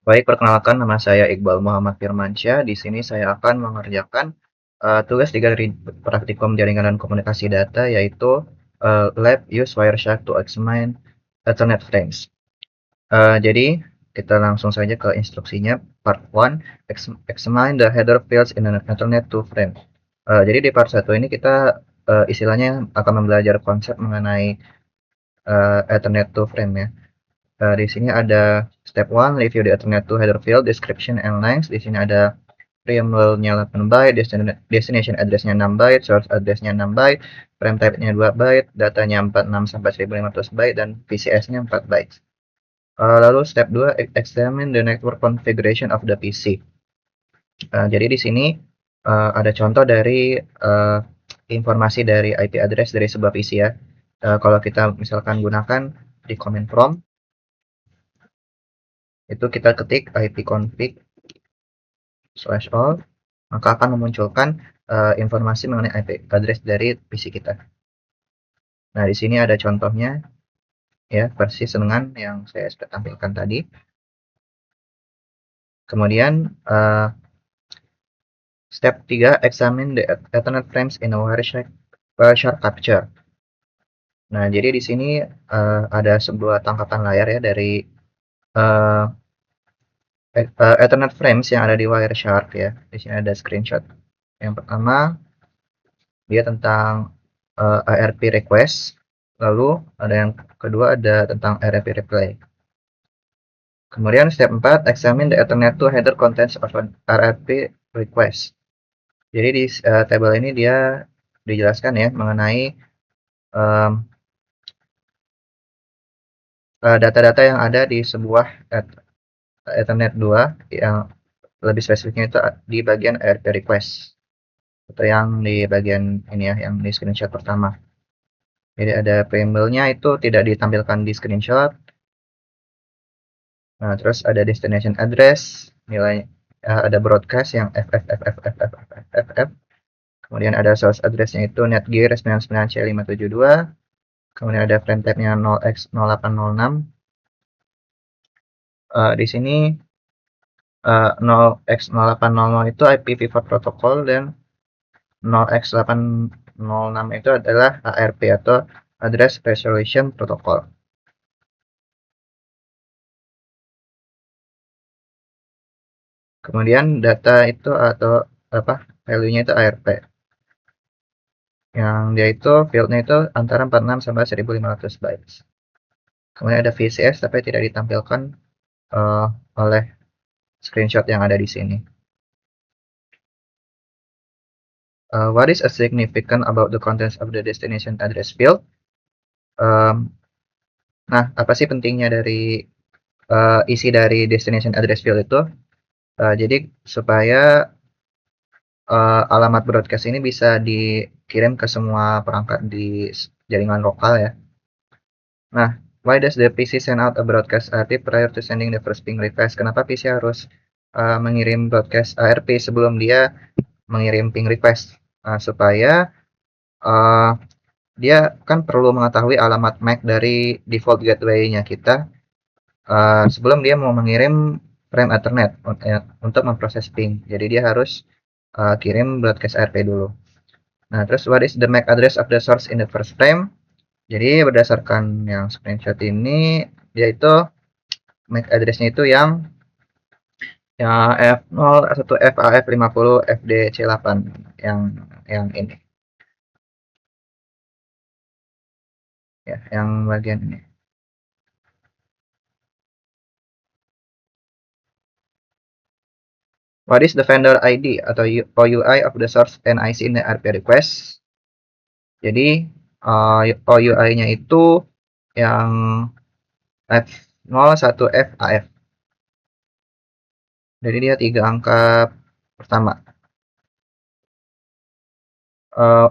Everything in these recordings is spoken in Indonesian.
Baik, perkenalkan nama saya Iqbal Muhammad Firmansyah. Di sini saya akan mengerjakan tugas di Galeri Praktikum Jaringan dan Komunikasi Data, yaitu Lab Use Wireshark to Examine Ethernet Frames. Jadi, kita langsung saja ke instruksinya. Part 1, Examine the header fields in an Ethernet to frame. Jadi di part 1 ini kita istilahnya akan belajar konsep mengenai Ethernet to frame ya. Di sini ada step 1, review the Ethernet to header field, description and length. Di sini ada preamble-nya 8 byte, destination address-nya 6 byte, source address-nya 6 byte, frame type-nya 2 byte, datanya 46 sampai 1500 byte, dan VCS-nya 4 byte. Lalu step 2, examine the network configuration of the PC. Jadi di sini ada contoh dari informasi dari IP address dari sebuah PC ya. Kalau kita misalkan gunakan di command prompt, itu kita ketik ipconfig/all, maka akan memunculkan informasi mengenai IP address dari PC kita. Nah, di sini ada contohnya ya, persis dengan yang saya sudah tampilkan tadi. Kemudian step 3, examine the Ethernet frames in a Wireshark capture. Nah, jadi di sini ada sebuah tangkapan layar ya dari Ethernet frames yang ada di Wireshark ya. Di sini ada screenshot. Yang pertama, dia tentang ARP request, lalu ada yang kedua ada tentang ARP replay. Kemudian step 4, examine the Ethernet to header contents of an ARP request. Jadi di tabel ini dia dijelaskan ya mengenai data-data yang ada di sebuah Ethernet 2, yang lebih spesifiknya itu di bagian ARP request, atau yang di bagian ini ya, yang di screenshot pertama. Jadi ada preamble-nya itu tidak ditampilkan di screenshot. Nah, terus ada destination address, nilai ada broadcast yang FFFFFFFFF. Kemudian ada source address-nya itu netgear 99C572. Kemudian ada frame type-nya 0x0806. Di sini 0x0800 itu IPv4 protocol, dan 0x806 itu adalah ARP atau Address Resolution Protocol. Kemudian data itu atau value-nya itu ARP. Yang dia itu field-nya itu antara 46 sampai 1500 bytes. Kemudian ada VCS tapi tidak ditampilkan oleh screenshot yang ada di sini. What is significant about the contents of the destination address field? Nah, apa sih pentingnya dari isi dari destination address field itu? Jadi supaya alamat broadcast ini bisa dikirim ke semua perangkat di jaringan lokal ya. Nah, why does the PC send out a broadcast ARP prior to sending the first ping request? Kenapa PC harus mengirim broadcast ARP sebelum dia mengirim ping request? Supaya dia kan perlu mengetahui alamat MAC dari default gateway-nya kita sebelum dia mau mengirim frame Ethernet untuk memproses ping. Jadi dia harus kirim broadcast ARP dulu. Nah, terus what is the MAC address of the source in the first frame? Jadi berdasarkan yang screenshot ini, dia itu MAC address-nya itu yang F0, F1, FAF50, FDC8 yang ini. Ya, yang bagian ini. What is the vendor ID atau OUI of the source NIC in the ARP request? Jadi OUI-nya itu yang F01FAF. Jadi dia 3 angka pertama.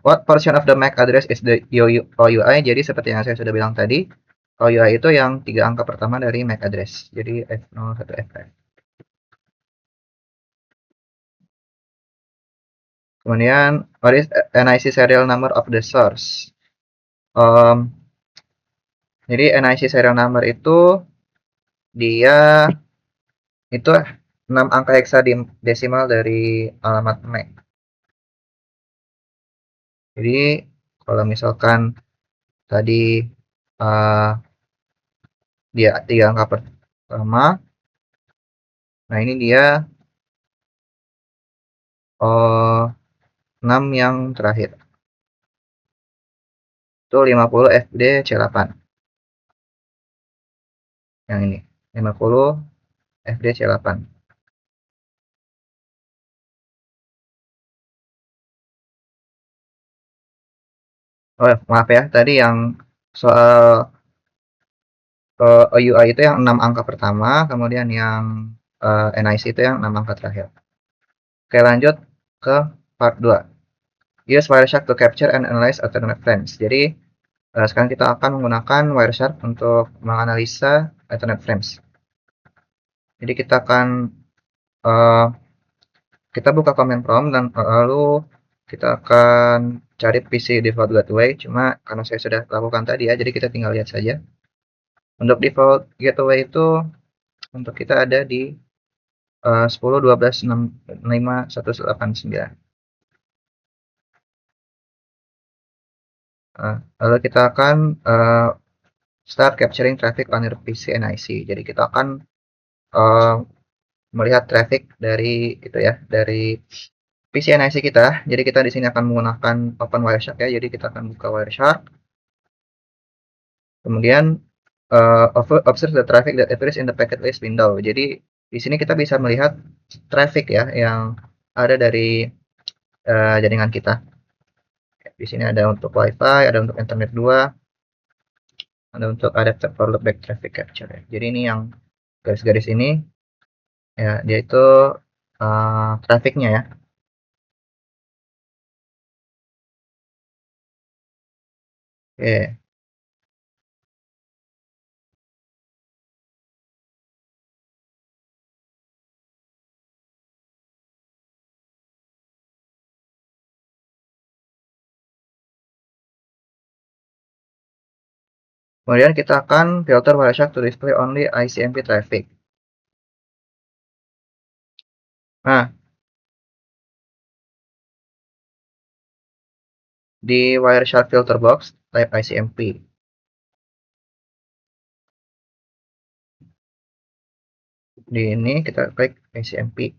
What portion of the MAC address is the OUI? Jadi seperti yang saya sudah bilang tadi, OUI itu yang 3 angka pertama dari MAC address. Jadi F01FAF. Kemudian what is NIC serial number of the source? Jadi NIC serial number itu dia Itu 6 angka heksadesimal dari alamat MAC. Jadi kalau misalkan tadi uh, dia 3 angka pertama, nah ini dia 6 yang terakhir. Itu 50 FD C8. Yang ini 50 FD C8. Oh maaf ya, tadi yang soal UI itu yang 6 angka pertama, kemudian yang NIC itu yang 6 angka terakhir. Oke, lanjut ke part 2. Use Wireshark to capture and analyze alternate frames. Jadi sekarang kita akan menggunakan Wireshark untuk menganalisa alternate frames. Jadi kita akan kita buka command prompt dan lalu kita akan cari PC default gateway. Cuma karena saya sudah lakukan tadi ya, jadi kita tinggal lihat saja. Untuk default gateway itu untuk kita ada di 10 12 6 5 189. Lalu kita akan start capturing traffic on your PC NIC. Jadi kita akan melihat traffic dari itu ya, dari PC NIC kita. Jadi kita di sini akan menggunakan Open Wireshark ya. Jadi kita akan buka Wireshark. Kemudian observe the traffic that appears in the packet list window. Jadi di sini kita bisa melihat traffic ya yang ada dari jaringan kita. Di sini ada untuk WiFi, ada untuk Internet 2, ada untuk adapter for loopback traffic capture. Jadi ini yang garis-garis ini ya, dia itu trafficnya ya. Oke. Kemudian kita akan filter Wireshark to display only ICMP traffic. Nah, di Wireshark filter box type ICMP. Di ini kita klik ICMP.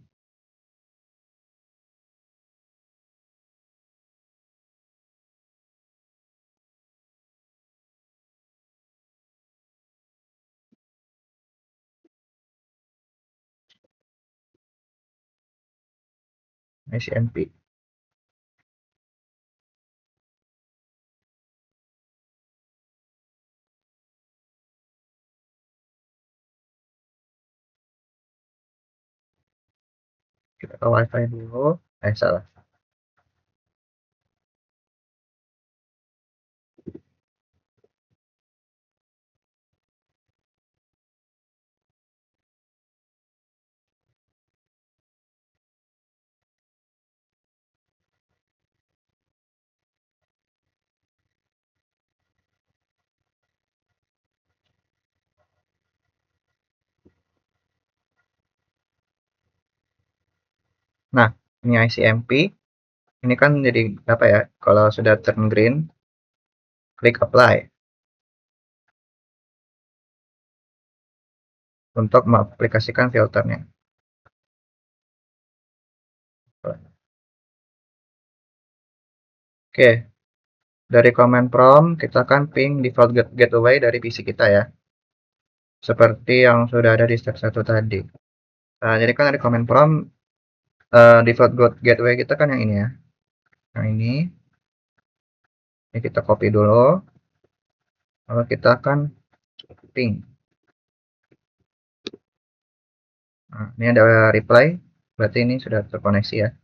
ICMP. Kita ke WiFi dulu. Salah. Nah, ini ICMP. Ini kan jadi apa ya? Kalau sudah turn green, klik apply untuk mengaplikasikan filternya. Oke, dari command prompt kita akan ping default gateway dari PC kita ya, seperti yang sudah ada di step 1 tadi. Nah, jadi kan dari command prompt default gateway kita kan yang ini ya, yang ini kita copy dulu, lalu kita akan ping. Nah, ini ada reply, berarti ini sudah terkoneksi ya.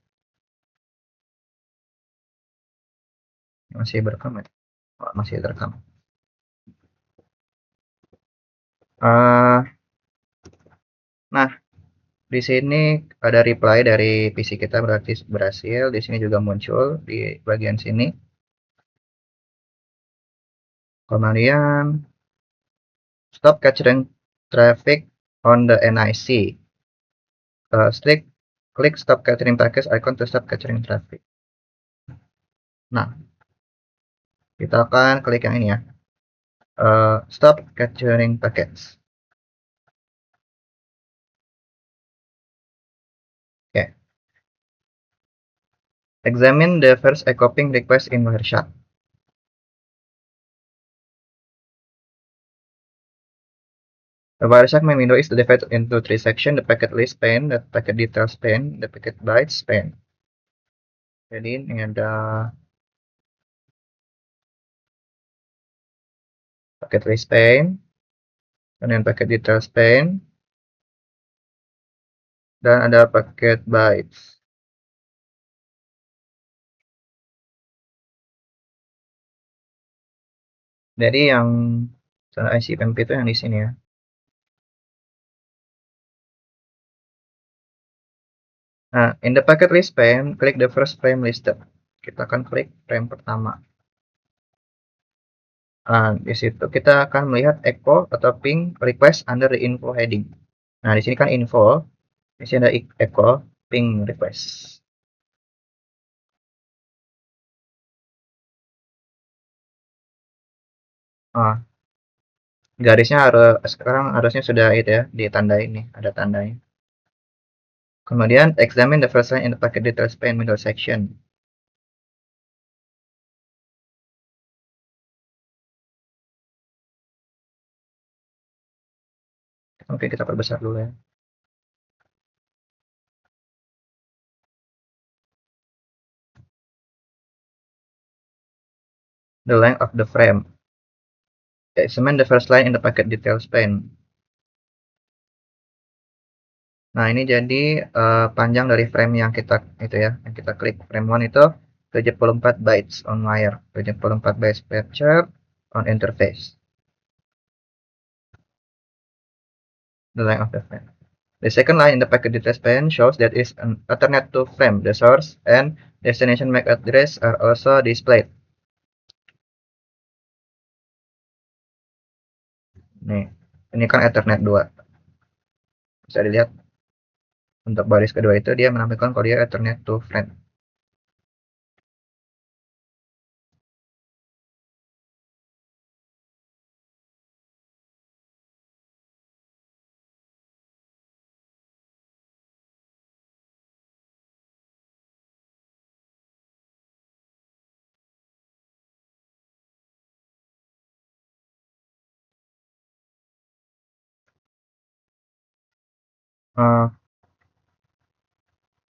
Masih berekam ya? Oh, masih terekam. Nah, di sini ada reply dari PC kita, berarti berhasil. Di sini juga muncul di bagian sini. Kemudian stop capturing traffic on the NIC. Click stop capturing packets icon to stop capturing traffic. Nah, kita akan klik yang ini ya. Stop capturing packets. Oke. Examine the first echoing request in Wireshark. The Wireshark main window is divided into 3 sections: the packet list pane, the packet details pane, the packet bytes pane. Jadi ini ada packet list pane, kemudian packet details pane, dan ada packet bytes. Jadi yang IC PMP itu yang di sini ya. Nah, in the packet list pane, klik the first frame listed. Kita akan klik frame pertama. Nah, di situ kita akan melihat echo atau ping request under the info heading. Nah, di sini kan info, di sini ada echo ping request. Ah, garisnya sekarang harusnya sudah itu ya, ditandai nih, ada tandanya. Kemudian examine the first line in the packet details pane middle section. Oke, kita perbesar dulu ya. The length of the frame. Examine the first line in the packet details pane. Nah, ini jadi panjang dari frame yang kita itu ya, yang kita klik. Frame 1 itu 74 bytes on wire, 74 bytes captured on interface. The length of the frame. The second line in the packet details pane shows that is an Ethernet to frame. The source and destination MAC address are also displayed. Nih, ini kan Ethernet 2. Bisa dilihat untuk baris kedua itu dia menampilkan kode Ethernet to frame.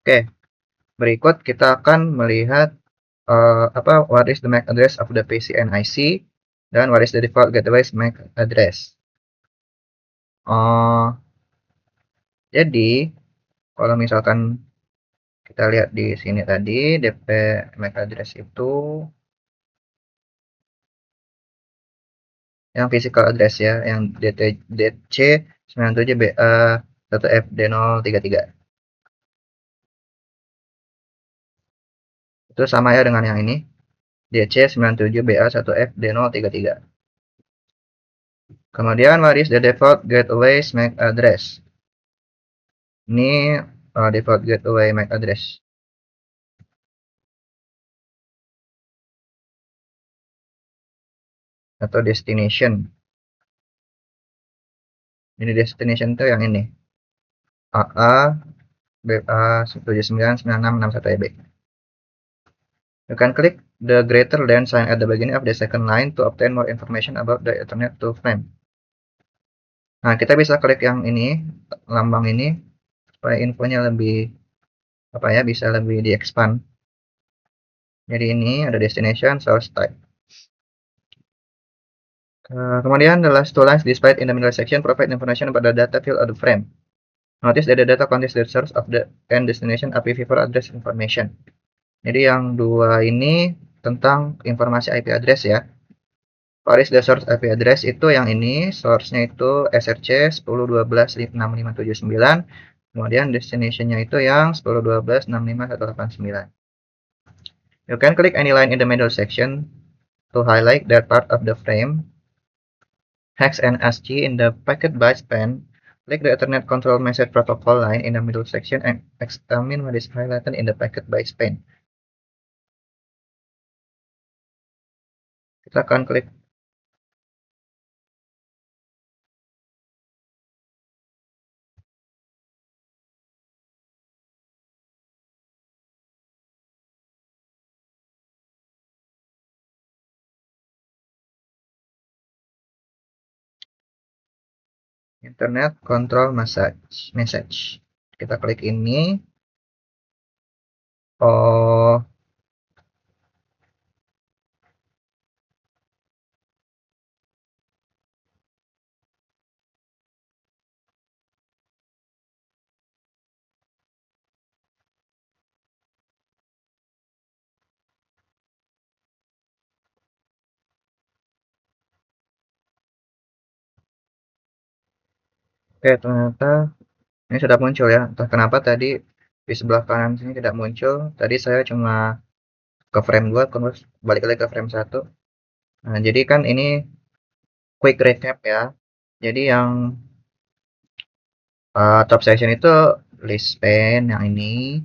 Oke, berikut kita akan melihat what is the MAC address of the PC and IC dan what is the default gateway's MAC address. Jadi kalau misalkan kita lihat di sini tadi DP MAC address itu yang physical address ya, yang DC 97BA 1FD033. Itu sama ya dengan yang ini, DC 97BA 1FD033. Kemudian what is the default gateway's MAC address? Ini default gateway MAC address. Atau destination. Ini destination itu yang ini. AA BA 799661EB. You can click the greater than sign at the beginning of the second line to obtain more information about the Ethernet to frame. Nah, kita bisa klik yang ini, lambang ini, supaya infonya lebih bisa lebih di-expand. Jadi ini ada destination, source type. Kemudian the last two lines displayed in the middle section provide information about the data field of the frame. Notice that the data contains the source of the and destination IPv4 address information. Jadi yang dua ini tentang informasi IP address ya. What is the source IP address? Itu yang ini, source-nya itu SRC 10.12.6579. Kemudian destination-nya itu yang 10.12.65.189. You can click any line in the middle section to highlight that part of the frame. Hex and ASCII in the packet bytes pane Click the Ethernet Control Message Protocol line in the middle section and examine what is highlighted in the packet bytes pane. Kita akan klik Internet Control Message. Kita klik ini. Oh, oke, ternyata ini sudah muncul ya. Entah kenapa tadi di sebelah kanan sini tidak muncul. Tadi saya cuma ke frame 2, terus balik lagi ke frame 1. Nah, jadi kan ini quick recap ya. Jadi yang top section itu list pane yang ini,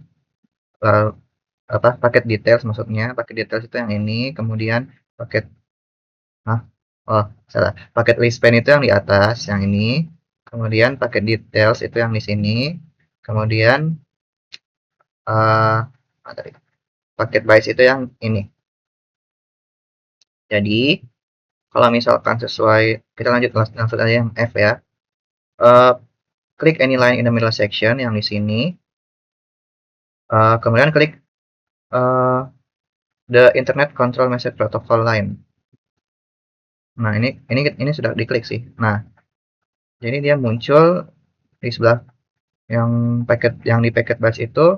lalu paket details, maksudnya paket details itu yang ini, kemudian paket salah, paket list pane itu yang di atas yang ini, kemudian paket details itu yang di sini, kemudian paket bytes itu yang ini. Jadi kalau misalkan sesuai, kita lanjut langsung aja yang F ya. Klik any line in the middle section yang di sini. Kemudian klik the Internet Control Message Protocol line. Nah, ini sudah diklik sih. Nah, jadi dia muncul di sebelah yang di packet batch itu.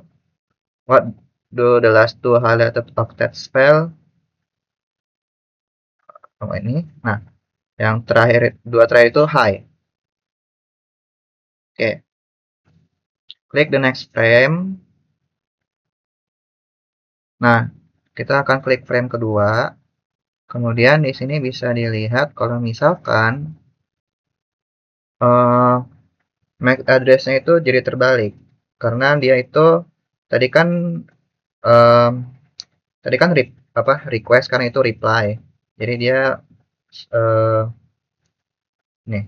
What do the last two highlighted octet spell? Oh, ini. Nah, yang terakhir, dua terakhir itu high. Oke. Klik the next frame. Nah, kita akan klik frame kedua. Kemudian di sini bisa dilihat kalau misalkan MAC address-nya itu jadi terbalik, karena dia itu tadi kan request, karena itu reply. Jadi dia nih.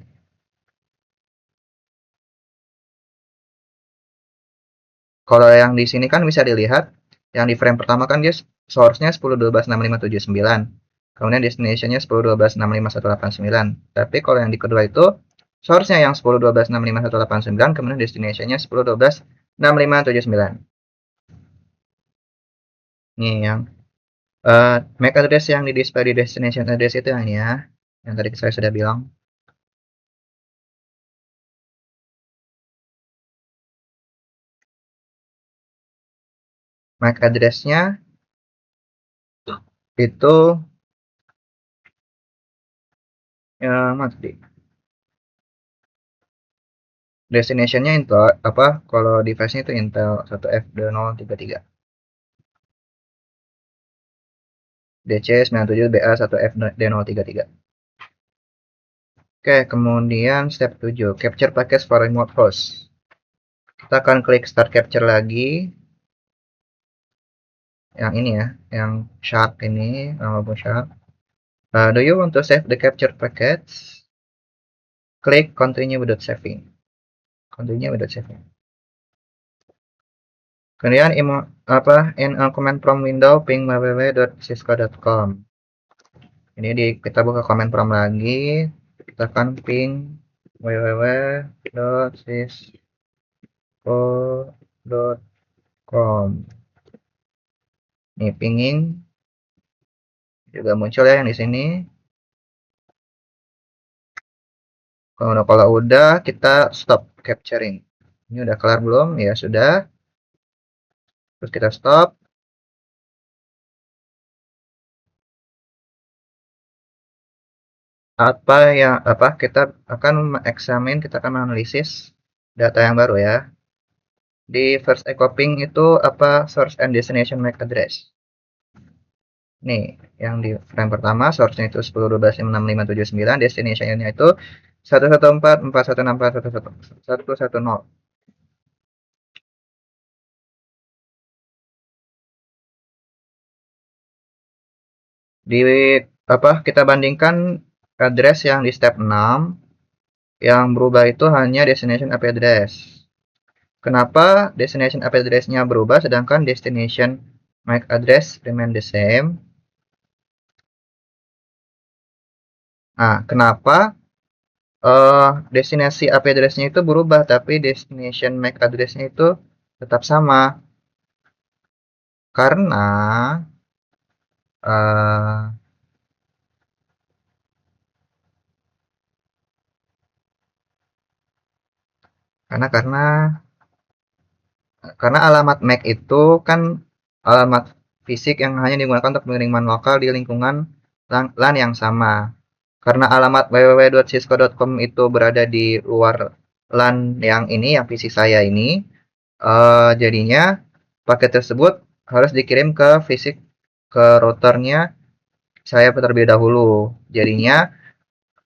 Kalau yang di sini kan bisa dilihat, yang di frame pertama kan dia source-nya 10.12.6579. Kemudian destination-nya 10.12.65.189. Tapi kalau yang di kedua itu source-nya yang 10.12.65.189, kemudian destination-nya 10.12.6579. Nih yang MAC address yang di display di destination address itu yang ini ya, yang tadi saya sudah bilang. MAC address-nya itu destination-nya Intel, kalau device-nya itu Intel 1F2033. DC97BA1FD033. Oke, kemudian step 7, capture package for remote host. Kita akan klik start capture lagi. Yang ini ya, yang shark ini, logo shark. Do you want to save the capture package? Klik continue without saving. Continue without saving. Kemudian in a command prompt window ping www.cisco.com. Ini kita buka command prompt lagi. Kita akan ping www.cisco.com. Nih pinging juga muncul ya yang di sini. Kalau udah kita stop capturing. Ini udah kelar belum? Ya sudah. Terus kita stop. Kita akan examine, kita akan analisis data yang baru ya. Di first echoing itu source and destination MAC address. Nih, yang di frame pertama source-nya itu 10.12.6579, destination-nya itu 114.416.110. Di apa kita bandingkan address yang di step 6, yang berubah itu hanya destination IP address. Kenapa destination IP address-nya berubah sedangkan destination MAC address remain the same? Nah, kenapa destinasi IP address-nya itu berubah tapi destination MAC address-nya itu tetap sama? Karena uh, karena alamat MAC itu kan alamat fisik yang hanya digunakan untuk pengiriman lokal di lingkungan LAN yang sama. Karena alamat www.cisco.com itu berada di luar LAN yang ini, yang PC saya ini, jadinya paket tersebut harus dikirim ke fisik ke routernya saya terlebih dahulu. Jadinya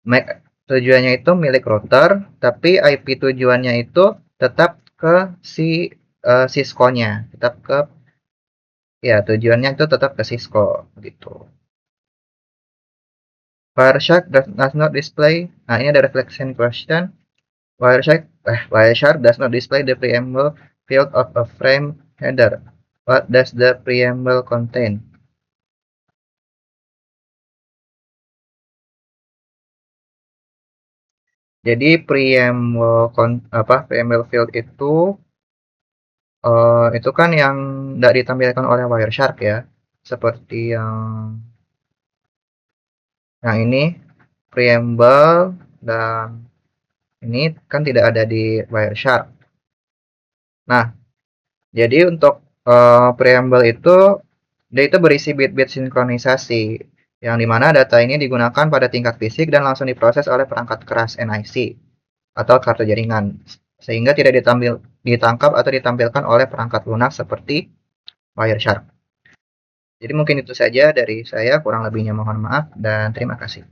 MAC tujuannya itu milik router, tapi IP tujuannya itu tetap ke si Cisco-nya, tetap ke ya tujuannya itu tetap ke Cisco gitu. Wireshark does not display. Nah, ini ada reflection question. Wireshark does not display the preamble field of a frame header. What does the preamble contain? Jadi preamble field itu kan yang tidak ditampilkan oleh Wireshark ya, seperti yang ini preamble, dan ini kan tidak ada di Wireshark. Nah, jadi untuk preamble itu dia itu berisi bit-bit sinkronisasi yang dimana data ini digunakan pada tingkat fisik dan langsung diproses oleh perangkat keras NIC atau kartu jaringan sehingga tidak ditangkap atau ditampilkan oleh perangkat lunak seperti Wireshark. Jadi mungkin itu saja dari saya, kurang lebihnya mohon maaf dan terima kasih.